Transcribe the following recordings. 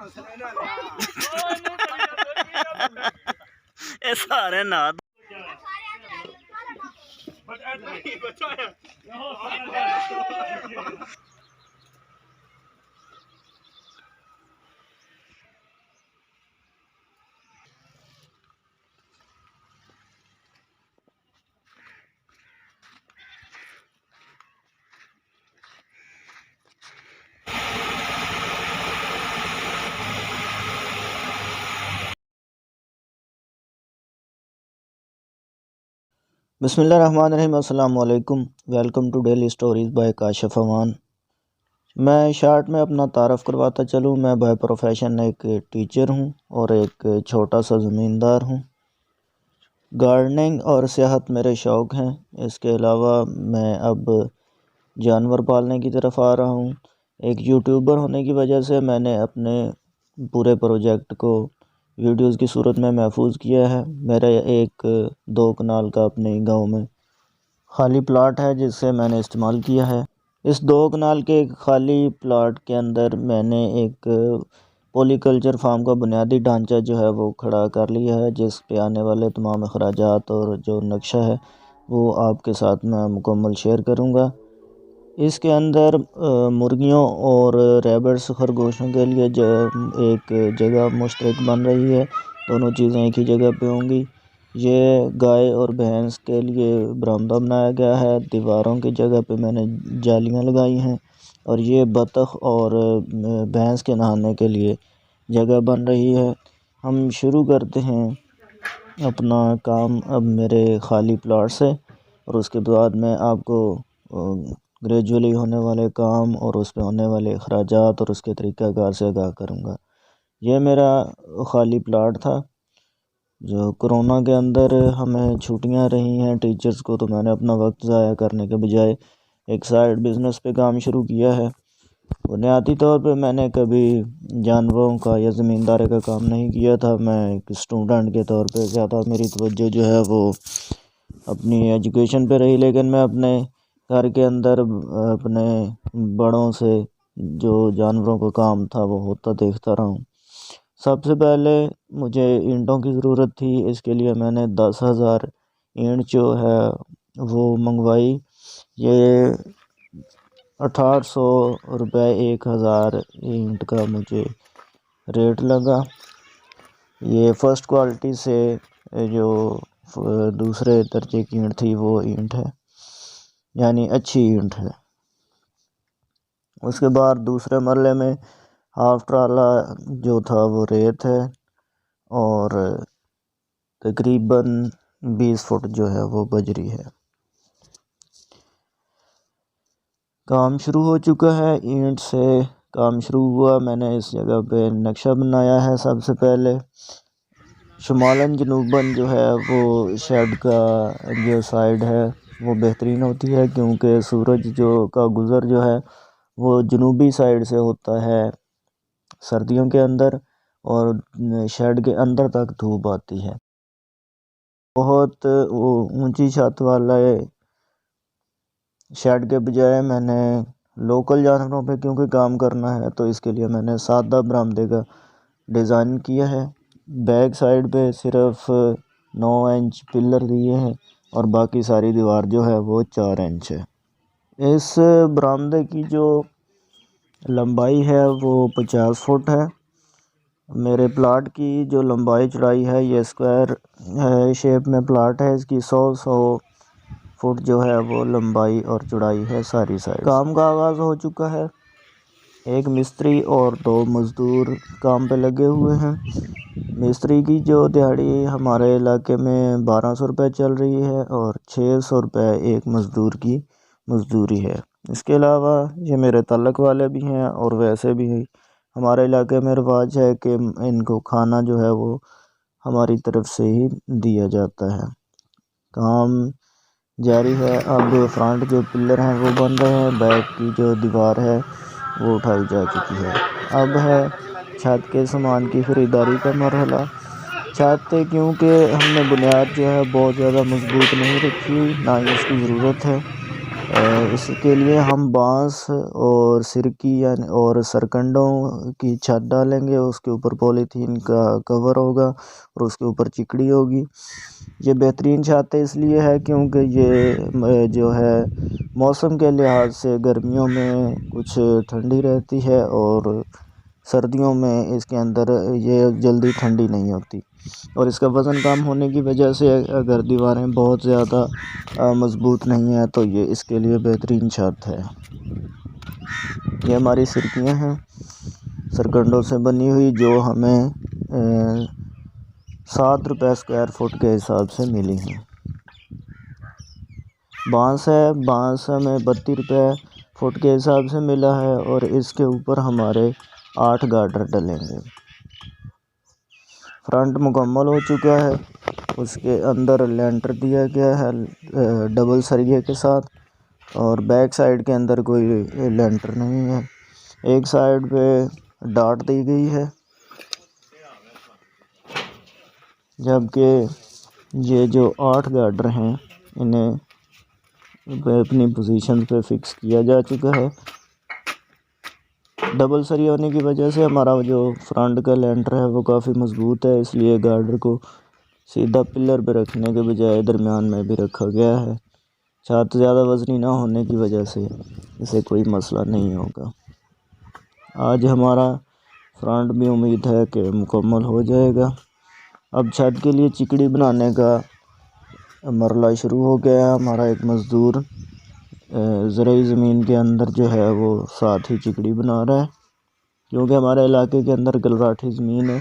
یہ سارے نات بسم اللہ الرحمن الرحیم۔ السلام علیکم، welcome to daily stories by Kashif Aman. میں شارٹ میں اپنا تعارف کرواتا چلوں۔ میں بائی پروفیشن ایک ٹیچر ہوں اور ایک چھوٹا سا زمیندار ہوں۔ گارڈننگ اور سیاحت میرے شوق ہیں۔ اس کے علاوہ میں اب جانور پالنے کی طرف آ رہا ہوں۔ ایک یوٹیوبر ہونے کی وجہ سے میں نے اپنے پورے پروجیکٹ کو ویڈیوز کی صورت میں محفوظ کیا ہے۔ میرا ایک 2 کنال کا اپنے گاؤں میں خالی پلاٹ ہے جس سے میں نے استعمال کیا ہے۔ اس 2 کنال کے ایک خالی پلاٹ کے اندر میں نے ایک پولی کلچر فارم کا بنیادی ڈھانچہ جو ہے وہ کھڑا کر لیا ہے، جس پہ آنے والے تمام اخراجات اور جو نقشہ ہے وہ آپ کے ساتھ میں مکمل شیئر کروں گا۔ اس کے اندر مرغیوں اور ریبٹس خرگوشوں کے لیے ایک جگہ مشترک بن رہی ہے۔ دونوں چیزیں ایک ہی جگہ پہ ہوں گی۔ یہ گائے اور بھینس کے لیے برآمدہ بنایا گیا ہے۔ دیواروں کی جگہ پہ میں نے جالیاں لگائی ہیں، اور یہ بطخ اور بھینس کے نہانے کے لیے جگہ بن رہی ہے۔ ہم شروع کرتے ہیں اپنا کام اب میرے خالی پلاٹ سے، اور اس کے بعد میں آپ کو گریجولی ہونے والے کام اور اس پہ ہونے والے اخراجات اور اس کے طریقہ کار سے آگاہ کروں گا۔ یہ میرا خالی پلاٹ تھا جو کرونا کے اندر ہمیں چھٹیاں رہی ہیں ٹیچرز کو، تو میں نے اپنا وقت ضائع کرنے کے بجائے ایک سائیڈ بزنس پہ کام شروع کیا ہے۔ بنیادی طور پہ میں نے کبھی جانوروں کا یا زمینداری کا کام نہیں کیا تھا۔ میں ایک اسٹوڈنٹ کے طور پہ زیادہ میری توجہ جو ہے وہ اپنی ایجوکیشن پہ رہی، لیکن میں اپنے گھر کے اندر اپنے بڑوں سے جو جانوروں کا کام تھا وہ ہوتا دیکھتا رہا ہوں۔ سب سے پہلے مجھے اینٹوں کی ضرورت تھی۔ اس کے لیے میں نے 10,000 اینٹ جو ہے وہ منگوائی۔ یہ 1800 روپے 1000 اینٹ کا مجھے ریٹ لگا۔ یہ فرسٹ کوالٹی سے جو دوسرے درجے کی اینٹ تھی وہ اینٹ ہے، یعنی اچھی اینٹ ہے۔ اس کے بعد دوسرے مرلے میں ہاف ٹرالہ جو تھا وہ ریت ہے، اور تقریباً 20 فٹ جو ہے وہ بجری ہے۔ کام شروع ہو چکا ہے، اینٹ سے کام شروع ہوا۔ میں نے اس جگہ پہ نقشہ بنایا ہے۔ سب سے پہلے شمالاً جنوباً جو ہے وہ شیڈ کا جو سائیڈ ہے وہ بہترین ہوتی ہے، کیونکہ سورج کا گزر جو ہے وہ جنوبی سائیڈ سے ہوتا ہے سردیوں کے اندر، اور شیڈ کے اندر تک دھوپ آتی ہے۔ بہت اونچی چھت والا شیڈ کے بجائے میں نے لوکل جانوروں پہ کیونکہ کام کرنا ہے، تو اس کے لیے میں نے سادہ برآمدے کا ڈیزائن کیا ہے۔ بیک سائیڈ پہ صرف 9 انچ پلر دیے ہیں، اور باقی ساری دیوار جو ہے وہ 4 انچ ہے۔ اس برآمدے کی جو لمبائی ہے وہ 50 فٹ ہے۔ میرے پلاٹ کی جو لمبائی چڑھائی ہے، یہ اسکوائر شیپ میں پلاٹ ہے، اس کی 100 فٹ جو ہے وہ لمبائی اور چڑھائی ہے ساری سائڈ۔ کام کا آغاز ہو چکا ہے۔ ایک مستری اور 2 مزدور کام پہ لگے ہوئے ہیں۔ مستری کی جو دیہڑی ہمارے علاقے میں 1200 روپے چل رہی ہے، اور 600 روپے ایک مزدور کی مزدوری ہے۔ اس کے علاوہ یہ میرے تعلق والے بھی ہیں، اور ویسے بھی ہمارے علاقے میں رواج ہے کہ ان کو کھانا جو ہے وہ ہماری طرف سے ہی دیا جاتا ہے۔ کام جاری ہے۔ اب فرنٹ جو پلر ہیں وہ بن رہے ہیں، بیک کی جو دیوار ہے وہ اٹھائی جا چکی ہے۔ اب ہے چھت کے سامان کی خریداری کا مرحلہ۔ چھت کیونکہ ہم نے بنیاد جو ہے بہت زیادہ مضبوط نہیں رکھی، نہ ہی اس کی ضرورت ہے، اس کے لیے ہم بانس اور سرکی یعنی اور سرکنڈوں کی چھت ڈالیں گے، اس کے اوپر پولیتھین کا کور ہوگا اور اس کے اوپر چکڑی ہوگی۔ یہ بہترین چھت اس لیے ہے کیونکہ یہ جو ہے موسم کے لحاظ سے گرمیوں میں کچھ ٹھنڈی رہتی ہے اور سردیوں میں اس کے اندر یہ جلدی ٹھنڈی نہیں ہوتی، اور اس کا وزن کم ہونے کی وجہ سے اگر دیواریں بہت زیادہ مضبوط نہیں ہیں تو یہ اس کے لیے بہترین چھت ہے۔ یہ ہماری سرکیاں ہیں سرکنڈوں سے بنی ہوئی، جو ہمیں 7 روپے اسکوائر فٹ کے حساب سے ملی ہیں۔ بانس ہے، بانس ہمیں 32 روپے فٹ کے حساب سے ملا ہے، اور اس کے اوپر ہمارے 8 گارڈر ڈلیں گے۔ فرنٹ مکمل ہو چکا ہے، اس کے اندر لینٹر دیا گیا ہے ڈبل سریے کے ساتھ، اور بیک سائڈ کے اندر کوئی لینٹر نہیں ہے۔ ایک سائڈ پہ ڈاٹ دی گئی ہے، جبکہ یہ جو 8 گارڈر ہیں انہیں اپنی پوزیشن پہ فکس کیا جا چکا ہے۔ ڈبل سری ہونے کی وجہ سے ہمارا جو فرنٹ کا لینٹر ہے وہ کافی مضبوط ہے، اس لیے گارڈر کو سیدھا پلر پہ رکھنے کے بجائے درمیان میں بھی رکھا گیا ہے۔ چھت زیادہ وزنی نہ ہونے کی وجہ سے اسے کوئی مسئلہ نہیں ہوگا۔ آج ہمارا فرنٹ بھی امید ہے کہ مکمل ہو جائے گا۔ اب چھت کے لیے چکڑی بنانے کا مرحلہ شروع ہو گیا ہے۔ ہمارا ایک مزدور زرعی زمین کے اندر جو ہے وہ ساتھ ہی چکڑی بنا رہا ہے، کیونکہ ہمارے علاقے کے اندر گلراٹھی زمین ہے،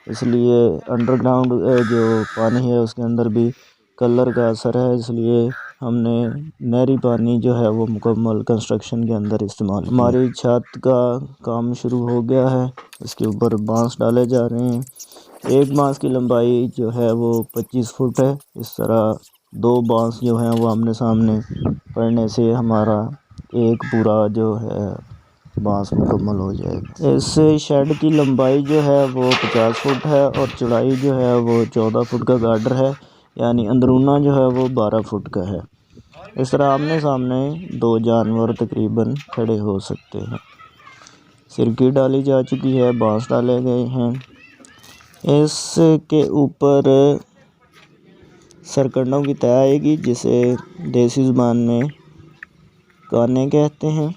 اس لیے انڈر گراؤنڈ جو پانی ہے اس کے اندر بھی کلر کا اثر ہے، اس لیے ہم نے نہری پانی جو ہے وہ مکمل کنسٹرکشن کے اندر استعمال۔ ہماری چھت کا کام شروع ہو گیا ہے، اس کے اوپر بانس ڈالے جا رہے ہیں۔ ایک بانس کی لمبائی جو ہے وہ 25 فٹ ہے، اس طرح 2 بانس جو ہیں وہ آمنے سامنے پڑنے سے ہمارا ایک پورا جو ہے بانس مکمل ہو جائے گا۔ اس شیڈ کی لمبائی جو ہے وہ 50 فٹ ہے، اور چوڑائی جو ہے وہ 14 فٹ کا گارڈر ہے، یعنی اندرونہ جو ہے وہ 12 فٹ کا ہے۔ اس طرح آمنے سامنے 2 جانور تقریباً کھڑے ہو سکتے ہیں۔ سرکی ڈالی جا چکی ہے، بانس ڈالے گئے ہیں، اس کے اوپر سرکنڈوں کی تہ آئے گی جسے دیسی زبان میں کانے کہتے ہیں،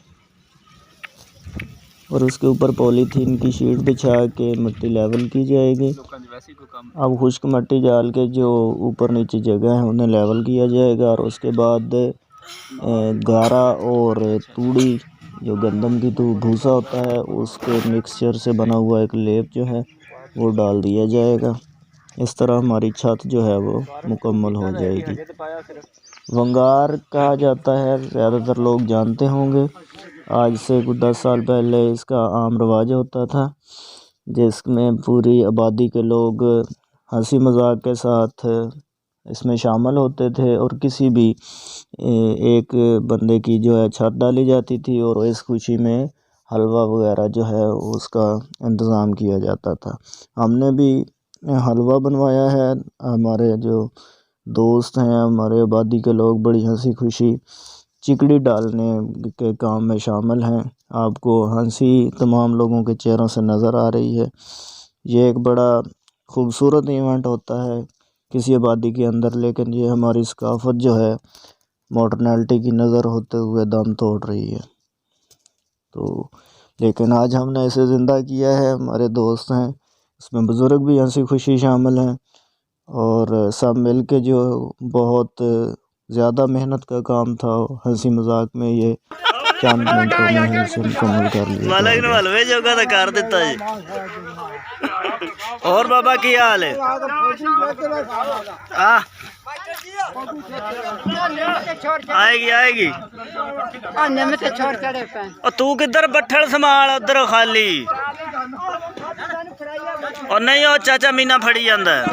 اور اس کے اوپر پولیتھین کی شیٹ بچھا کے مٹی لیول کی جائے گی۔ اب خشک مٹی ڈال کے جو اوپر نیچے جگہ ہیں انہیں لیول کیا جائے گا، اور اس کے بعد گارا اور توڑی جو گندم کی بھوسا ہوتا ہے اس کے مکسچر سے بنا ہوا ایک لیپ جو ہے وہ ڈال دیا جائے گا۔ اس طرح ہماری چھت جو ہے وہ مکمل ہو جائے گی۔ ونگار کہا جاتا ہے، زیادہ تر لوگ جانتے ہوں گے۔ آج سے کچھ 10 سال پہلے اس کا عام رواج ہوتا تھا، جس میں پوری آبادی کے لوگ ہنسی مذاق کے ساتھ اس میں شامل ہوتے تھے، اور کسی بھی ایک بندے کی جو ہے چھت ڈالی جاتی تھی، اور اس خوشی میں حلوہ وغیرہ جو ہے اس کا انتظام کیا جاتا تھا۔ ہم نے بھی حلوہ بنوایا ہے، ہمارے جو دوست ہیں، ہمارے آبادی کے لوگ بڑی ہنسی خوشی چکڑی ڈالنے کے کام میں شامل ہیں۔ آپ کو ہنسی تمام لوگوں کے چہروں سے نظر آ رہی ہے۔ یہ ایک بڑا خوبصورت ایونٹ ہوتا ہے کسی آبادی کے اندر، لیکن یہ ہماری ثقافت جو ہے ماڈرنلٹی کی نظر ہوتے ہوئے دم توڑ رہی ہے۔ لیکن آج ہم نے اسے زندہ کیا ہے، ہمارے دوست ہیں، اس میں بزرگ بھی ہنسی خوشی شامل ہیں، اور سب مل کے جو بہت زیادہ محنت کا کام تھا ہنسی مذاق میں یہ چند منٹوں میں ہی اسے مکمل کر لیا گیا۔ ملوے جوگا تو کر دیتا جی۔ اور بابا کی حال ہے؟ آئے گی اور تو کدھر بٹھڑ سنبھال ادھر خالی، اور نہیں وہ چاچا مینا پھڑی جاندہ ہے۔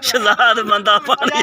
شہزاد بندہ پانی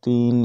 3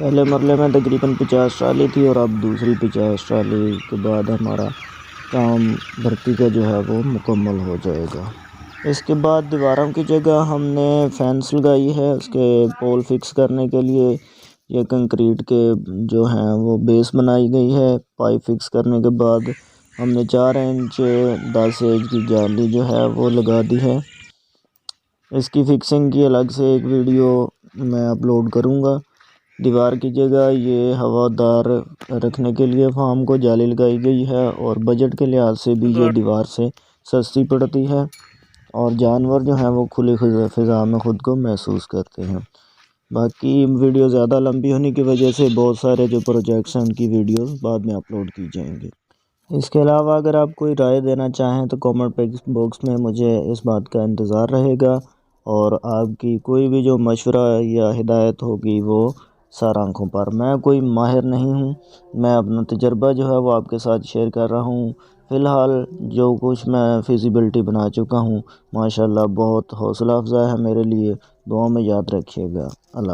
پہلے مرلے میں تقریباً 50 ٹرالی تھی اور اب دوسری 50 ٹرالی کے بعد ہمارا کام بھرتی کا جو ہے وہ مکمل ہو جائے گا۔ اس کے بعد دیواروں کی جگہ ہم نے فینس لگائی ہے، اس کے پول فکس کرنے کے لیے یہ کنکریٹ کے جو ہیں وہ بیس بنائی گئی ہے۔ پائپ فکس کرنے کے بعد ہم نے 4 انچ 10 انچ کی جالی جو ہے وہ لگا دی ہے۔ اس کی فکسنگ کی الگ سے ایک ویڈیو میں اپلوڈ کروں گا۔ دیوار کی جگہ یہ ہوادار رکھنے کے لیے فام کو جالی لگائی گئی ہے اور بجٹ کے لحاظ سے بھی یہ دیوار سے سستی پڑتی ہے اور جانور جو ہیں وہ کھلی فضا میں خود کو محسوس کرتے ہیں۔ باقی ویڈیو زیادہ لمبی ہونے کی وجہ سے بہت سارے جو پروجیکٹس ہیں ان کی ویڈیوز بعد میں اپلوڈ کی جائیں گے۔ اس کے علاوہ اگر آپ کوئی رائے دینا چاہیں تو کامنٹ باکس میں مجھے اس بات کا انتظار رہے گا، اور آپ کی کوئی بھی جو مشورہ یا ہدایت ہوگی وہ سر آنکھوں پر۔ میں کوئی ماہر نہیں ہوں، میں اپنا تجربہ جو ہے وہ آپ کے ساتھ شیئر کر رہا ہوں۔ فی الحال جو کچھ میں فیزیبلٹی بنا چکا ہوں ماشاءاللہ بہت حوصلہ افزا ہے میرے لیے۔ دعاؤں میں یاد رکھیے گا۔ اللہ